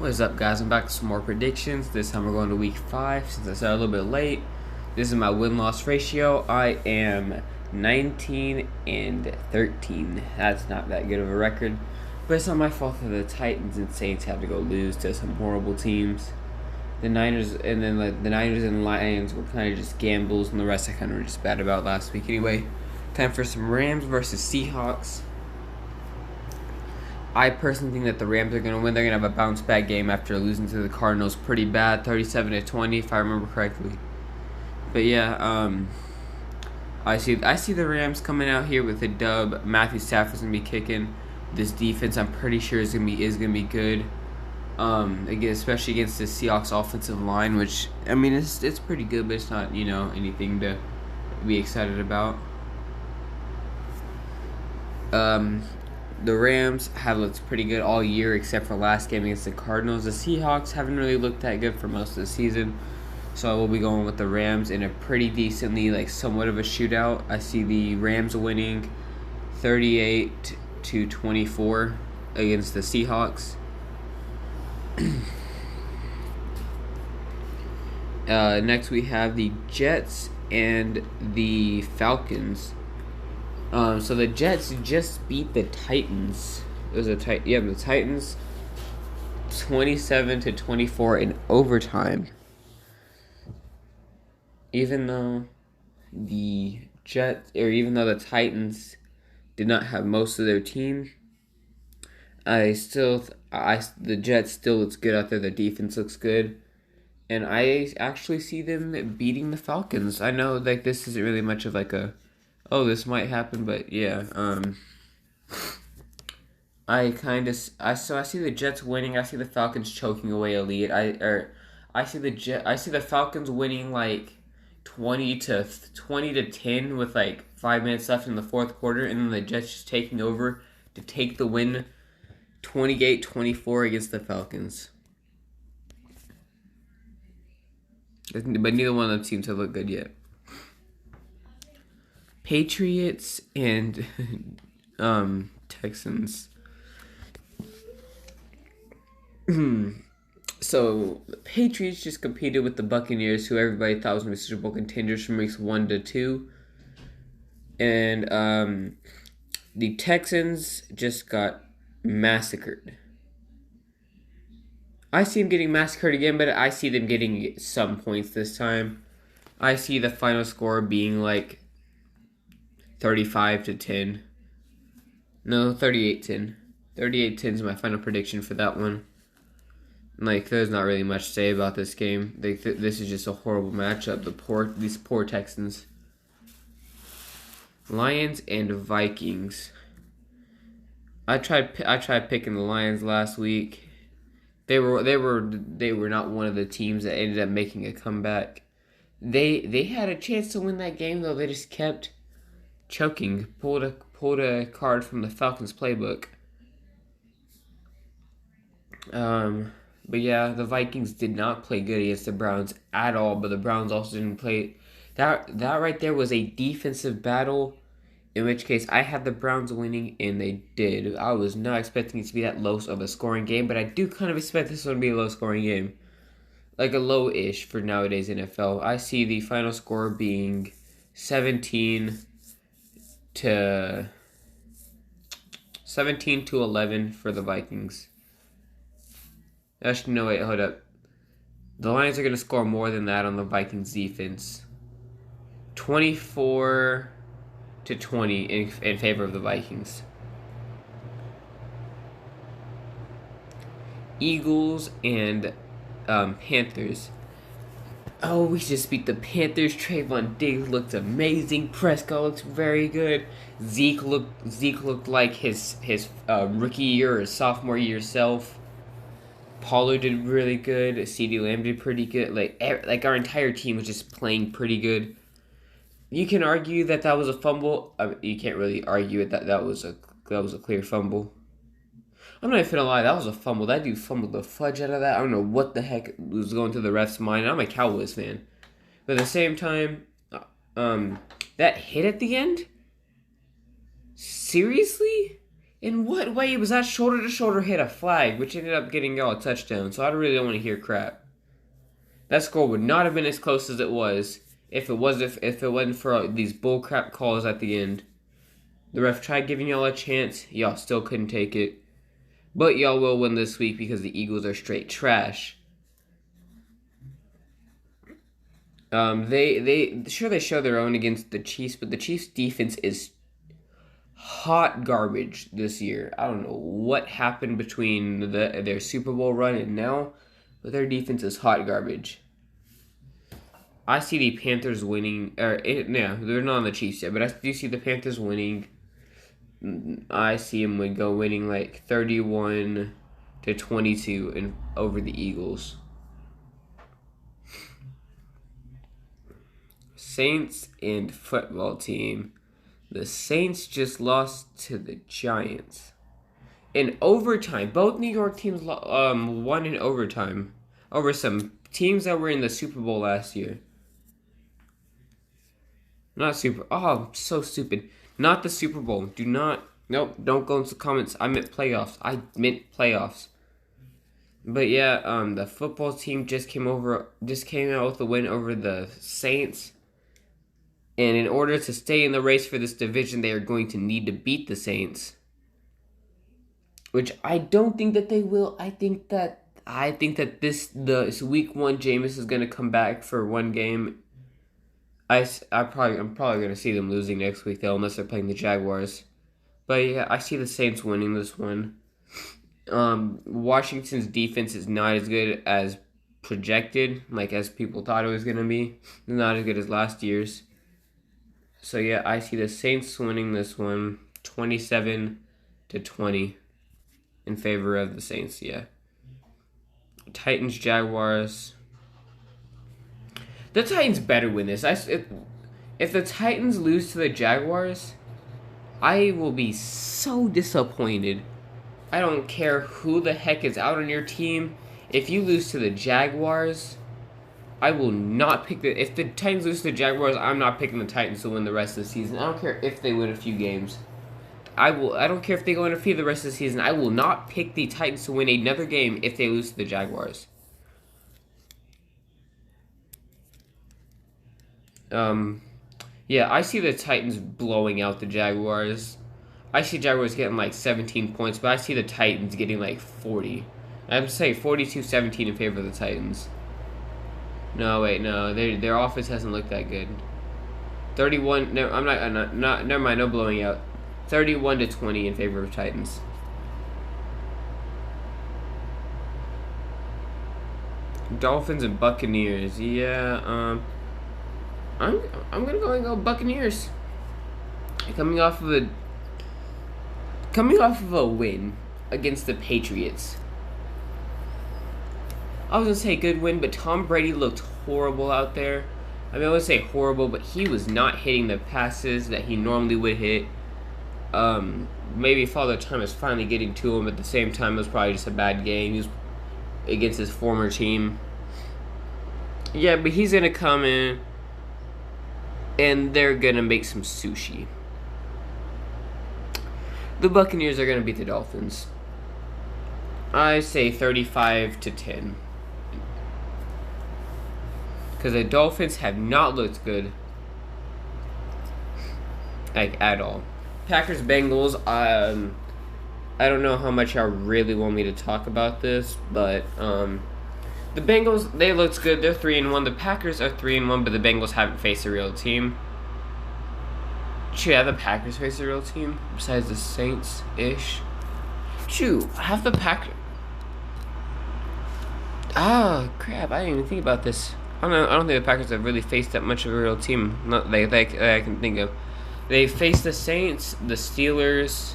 What is up, guys? I'm back with some more predictions. This time we're going to week 5 since I started a little bit late. This is my win-loss ratio. I am 19 and 13. That's not that good of a record, but it's not my fault that the Titans and Saints have to go lose to some horrible teams. The Niners and Lions were kind of just gambles, and the rest I kind of were just bad about last week. Anyway, time for some Rams versus Seahawks. I personally think that the Rams are going to win. They're going to have a bounce-back game after losing to the Cardinals pretty bad, 37-20, if I remember correctly. But yeah, I see the Rams coming out here with a dub. Matthew Stafford's going to be kicking. This defense, I'm pretty sure is going to be good. Again, especially against the Seahawks offensive line, which I mean it's pretty good, but it's not anything to be excited about. The Rams have looked pretty good all year except for last game against the Cardinals. The Seahawks haven't really looked that good for most of the season. So I will be going with the Rams in a pretty decently, somewhat of a shootout. I see the Rams winning 38-24 against the Seahawks. Next we have the Jets and the Falcons. So the Jets just beat the Titans. It was the Titans 27-24 in overtime. Even though the Titans did not have most of their team, the Jets still looks good out there. The defense looks good, and I actually see them beating the Falcons. I know this isn't really much of this might happen, but yeah, I see the Jets winning. I see the Falcons choking away a lead. I see the Falcons winning 20 to 10 with 5 minutes left in the fourth quarter, and then the Jets just taking over to take the win, 28-24 against the Falcons. But neither one of them seems to look good yet. Patriots and Texans. So the Patriots just competed with the Buccaneers, who everybody thought was going to be Super Bowl contenders from weeks 1 to 2, and the Texans just got massacred. I see them getting massacred again, but I see them getting some points this time. I see the final score being 35-10. No, 38-10. 38-10 is my final prediction for that one. There's not really much to say about this game. This is just a horrible matchup. These poor Texans. Lions and Vikings. I tried picking the Lions last week. They were not one of the teams that ended up making a comeback. They had a chance to win that game, though. They just kept choking. Pulled a card from the Falcons playbook. But yeah, the Vikings did not play good against the Browns at all. But the Browns also didn't play. That right there was a defensive battle. In which case, I had the Browns winning, and they did. I was not expecting it to be that low of a scoring game, but I do kind of expect this one to be a low-scoring game. A low-ish for nowadays NFL. I see the final score being 17-11 for the Vikings. Actually, no, wait, hold up. The Lions are going to score more than that on the Vikings defense. 24-20 in favor of the Vikings. Eagles and Panthers. Oh, we just beat the Panthers. Trayvon Diggs looked amazing. Prescott looked very good. Zeke looked like his rookie year or sophomore year self. Pollard did really good. CeeDee Lamb did pretty good. Our entire team was just playing pretty good. You can argue that was a fumble. You can't really argue it that was a clear fumble. I'm not even gonna lie, that was a fumble. That dude fumbled the fudge out of that. I don't know what the heck was going through the ref's mind. I'm a Cowboys fan, but at the same time, that hit at the end. Seriously, In what way was that shoulder to shoulder hit a flag, which ended up getting y'all a touchdown? So I really don't want to hear crap. That score would not have been as close as it was if it wasn't for these bullcrap calls at the end. The ref tried giving y'all a chance, y'all still couldn't take it. But y'all will win this week because the Eagles are straight trash. They show their own against the Chiefs, but the Chiefs' defense is hot garbage this year. I don't know what happened between their Super Bowl run and now, but their defense is hot garbage. I see the Panthers winning. They're not on the Chiefs yet, but I do see the Panthers winning. I see them winning like 31-22 and over the Eagles. Saints and football team. The Saints just lost to the Giants in overtime. Both New York teams won in overtime over some teams that were in the Super Bowl last year. Not super. Oh, I'm so stupid. Not the Super Bowl. Don't go into the comments. I meant playoffs. But yeah, the football team just came out with a win over the Saints. And in order to stay in the race for this division, they are going to need to beat the Saints. Which I don't think that they will. I think that this week 1 Jameis is going to come back for one game. I'm probably going to see them losing next week though, unless they're playing the Jaguars. But yeah, I see the Saints winning this one. Washington's defense is not as good as projected, like as people thought it was going to be. Not as good as last year's. So yeah, I see the Saints winning this one 27-20 in favor of the Saints, yeah. Titans, Jaguars. The Titans better win this. If the Titans lose to the Jaguars, I will be so disappointed. I don't care who the heck is out on your team. If you lose to the Jaguars, I will not pick if the Titans lose to the Jaguars, I'm not picking the Titans to win the rest of the season. I don't care if they win a few games. I don't care if they go undefeated the rest of the season. I will not pick the Titans to win another game if they lose to the Jaguars. Yeah, I see the Titans blowing out the Jaguars. I see Jaguars getting like 17 points, but I see the Titans getting like 40. I'm saying 42-17 in favor of the Titans. No, wait, no, their offense hasn't looked that good. 31. No, I'm not. Never mind. No blowing out. 31-20 in favor of Titans. Dolphins and Buccaneers. Yeah. I'm gonna go Buccaneers. Coming off of a win against the Patriots. I was gonna say good win, but Tom Brady looked horrible out there. I mean, I wouldn't say horrible, but he was not hitting the passes that he normally would hit. Maybe Father Time is finally getting to him, but at the same time, it was probably just a bad game. He was against his former team. Yeah, but he's gonna come in, and they're gonna make some sushi. The Buccaneers are gonna beat the Dolphins. I say 35-10. Because the Dolphins have not looked good. Like, at all. Packers, Bengals, I don't know how much y'all really want me to talk about this, but, the Bengals, they looked good. They're 3-1. The Packers are 3-1, but the Bengals haven't faced a real team. Yeah, the Packers face a real team, besides the Saints-ish. Have the Packers... Oh, crap, I didn't even think about this. I don't think the Packers have really faced that much of a real team. Not that I can think of. They faced the Saints, the Steelers.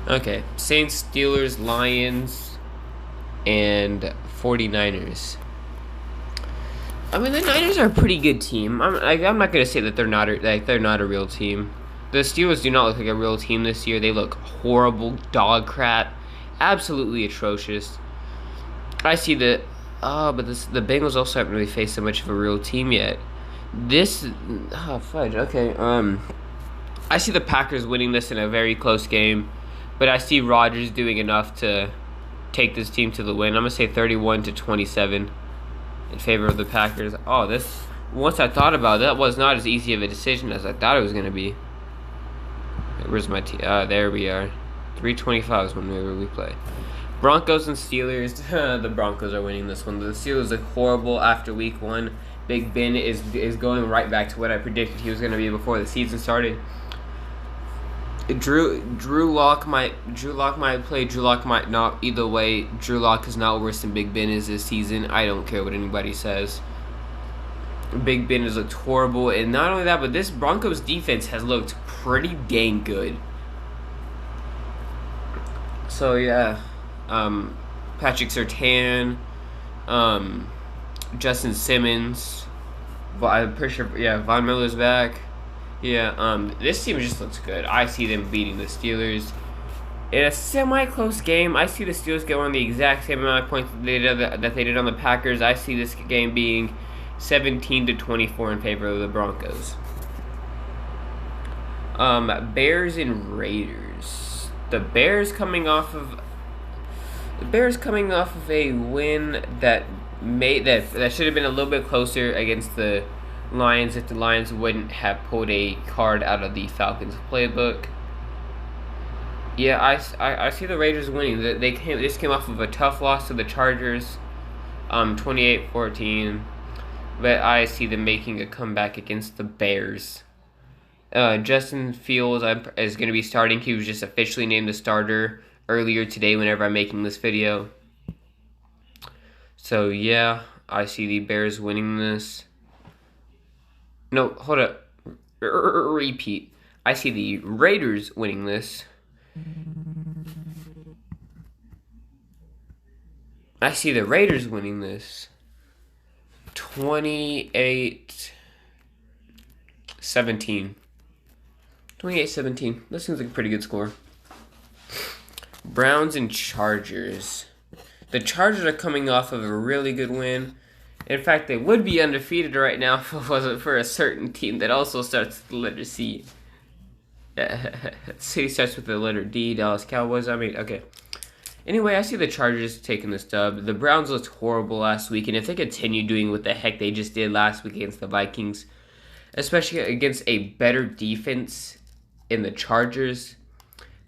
Okay, Saints, Steelers, Lions, and 49ers. I mean, the Niners are a pretty good team. I'm not gonna say that they're not a real team. The Steelers do not look like a real team this year. They look horrible, dog crap, absolutely atrocious. I see that. But the Bengals also haven't really faced so much of a real team yet. This, oh fudge. Okay. I see the Packers winning this in a very close game, but I see Rodgers doing enough to take this team to the win. I'm gonna say 31-27 in favor of the Packers. Oh, this. Once I thought about it, that was not as easy of a decision as I thought it was gonna be. Where's my team? There we are. 325 is whenever we play. Broncos and Steelers. The Broncos are winning this one. The Steelers look horrible after week 1. Big Ben is going right back to what I predicted he was going to be before the season started. Drew Lock might play. Drew Lock might not. Either way, Drew Lock is not worse than Big Ben is this season. I don't care what anybody says. Big Ben has looked horrible, and not only that, but this Broncos defense has looked pretty dang good. So yeah, Patrick Surtain, Justin Simmons, I'm pretty sure. Yeah, Von Miller's back. Yeah, this team just looks good. I see them beating the Steelers in a semi-close game. I see the Steelers going the exact same amount of points that they did on the Packers. I see this game being 17-24 in favor of the Broncos. Bears and Raiders. The Bears coming off of a win that should have been a little bit closer against the Lions if the Lions wouldn't have pulled a card out of the Falcons playbook. Yeah, I see the Raiders winning. This came off of a tough loss to the Chargers, 28-14. But I see them making a comeback against the Bears. Justin Fields is going to be starting. He was just officially named the starter earlier today whenever I'm making this video. So, yeah, I see the Bears winning this. No, hold up. Repeat. I see the Raiders winning this. I see the Raiders winning this. 28-17. 28-17. That seems like a pretty good score. Browns and Chargers. The Chargers are coming off of a really good win. In fact, they would be undefeated right now if it wasn't for a certain team that also starts with the letter C. City starts with the letter D. Dallas Cowboys. Okay. Anyway, I see the Chargers taking this dub. The Browns looked horrible last week, and if they continue doing what the heck they just did last week against the Vikings, especially against a better defense in the Chargers,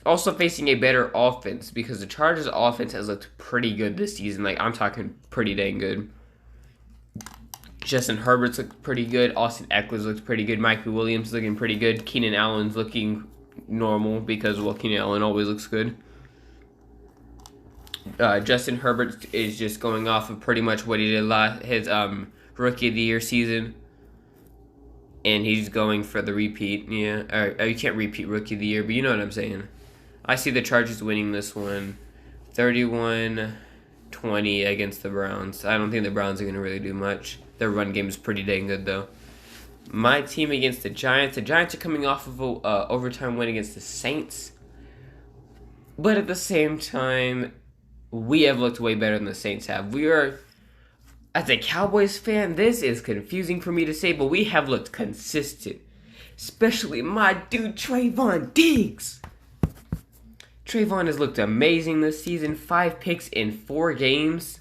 also facing a better offense, because the Chargers' offense has looked pretty good this season. Like, I'm talking pretty dang good. Justin Herbert's looked pretty good. Austin Eckler's looked pretty good. Mike Williams looking pretty good. Keenan Allen's looking normal because, well, Keenan Allen always looks good. Justin Herbert is just going off of pretty much what he did his Rookie of the Year season. And he's going for the repeat. Yeah, or you can't repeat Rookie of the Year, but you know what I'm saying. I see the Chargers winning this one 31-20 against the Browns. I don't think the Browns are going to really do much. Their run game is pretty dang good, though. My team against the Giants. The Giants are coming off of an overtime win against the Saints. But at the same time, we have looked way better than the Saints have. We are, as a Cowboys fan, this is confusing for me to say, but we have looked consistent. Especially my dude, Trayvon Diggs. Trayvon has looked amazing this season. 5 picks in 4 games.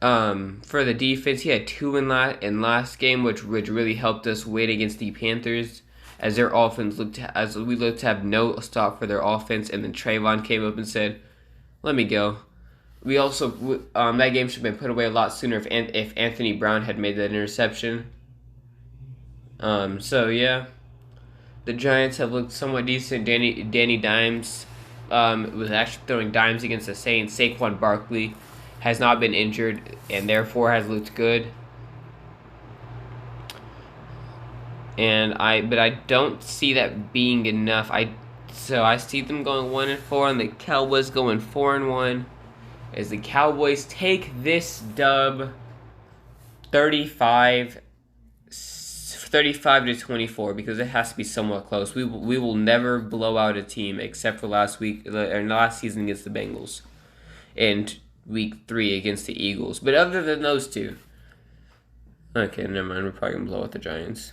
For the defense, he had 2 in last game, which really helped us win against the Panthers, as their offense looked to have no stop for their offense. And then Trayvon came up and said, "Let me go." We also that game should have been put away a lot sooner if Anthony Brown had made that interception. So yeah, the Giants have looked somewhat decent. Danny Dimes was actually throwing dimes against the Saints. Saquon Barkley has not been injured and therefore has looked good. But I don't see that being enough. So I see them going 1-4 and the Cowboys going 4-1 as the Cowboys take this dub 35-24, because it has to be somewhat close. We will never blow out a team except for last season against the Bengals and week 3 against the Eagles. But other than those two, Okay, never mind. We're probably going to blow out the Giants.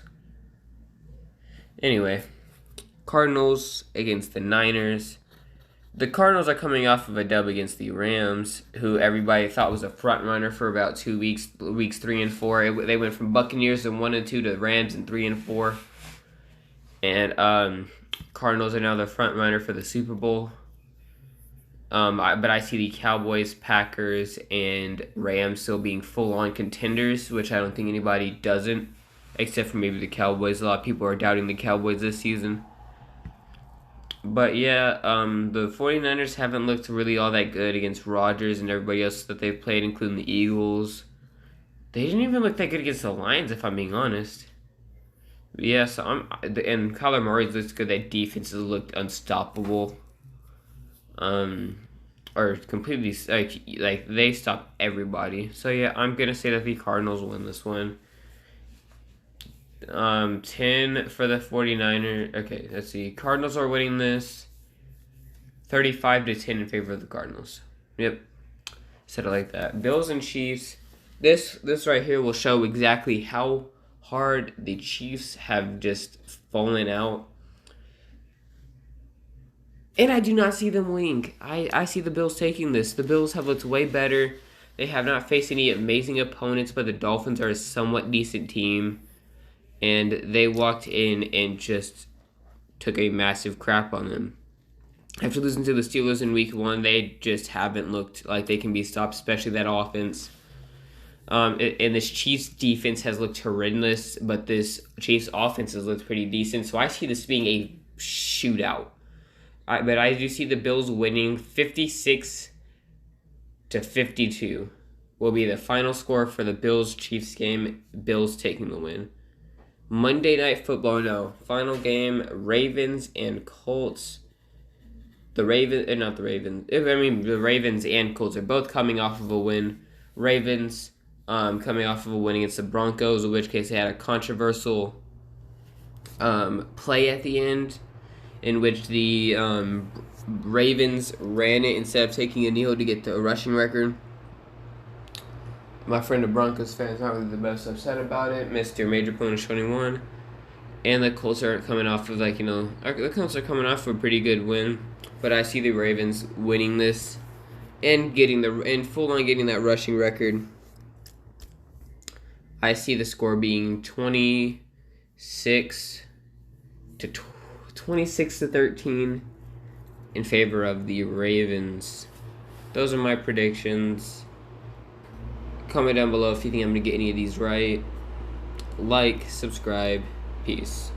Anyway, Cardinals against the Niners. The Cardinals are coming off of a dub against the Rams, who everybody thought was a front runner for about 2 weeks, weeks 3 and 4. They went from Buccaneers in 1 and 2 to Rams in 3 and 4. And Cardinals are now the front runner for the Super Bowl. But I see the Cowboys, Packers, and Rams still being full-on contenders, which I don't think anybody doesn't, except for maybe the Cowboys. A lot of people are doubting the Cowboys this season. But yeah, the 49ers haven't looked really all that good against Rodgers and everybody else that they've played, including the Eagles. They didn't even look that good against the Lions, if I'm being honest. But yeah, so and Kyler Murray looks good. That defense has looked unstoppable. Or completely, like they stop everybody. So yeah, I'm gonna say that the Cardinals win this one. 10 for the 49ers. Okay, let's see. Cardinals are winning this 35-10 in favor of the Cardinals. Yep. Said it like that. Bills and Chiefs. This right here will show exactly how hard the Chiefs have just fallen out. And I do not see them winning. I see the Bills taking this. The Bills have looked way better. They have not faced any amazing opponents, but the Dolphins are a somewhat decent team. And they walked in and just took a massive crap on them. After losing to the Steelers in week 1, they just haven't looked like they can be stopped, especially that offense. And this Chiefs defense has looked horrendous, but this Chiefs offense has looked pretty decent. So I see this being a shootout. But I do see the Bills winning 56-52 will be the final score for the Bills-Chiefs game. Bills taking the win. Monday Night Football, no. Final game, Ravens and Colts. The Ravens and Colts are both coming off of a win. Ravens coming off of a win against the Broncos, in which case they had a controversial play at the end, in which the Ravens ran it instead of taking a kneel to get the rushing record. My friend, the Broncos fans, aren't really the most upset about it. Mr. Major Pony 21. And the Colts are coming off of, the Colts are coming off of a pretty good win. But I see the Ravens winning this and full on getting that rushing record. I see the score being 26-13 in favor of the Ravens. Those are my predictions. Comment down below if you think I'm going to get any of these right. Like, subscribe, peace.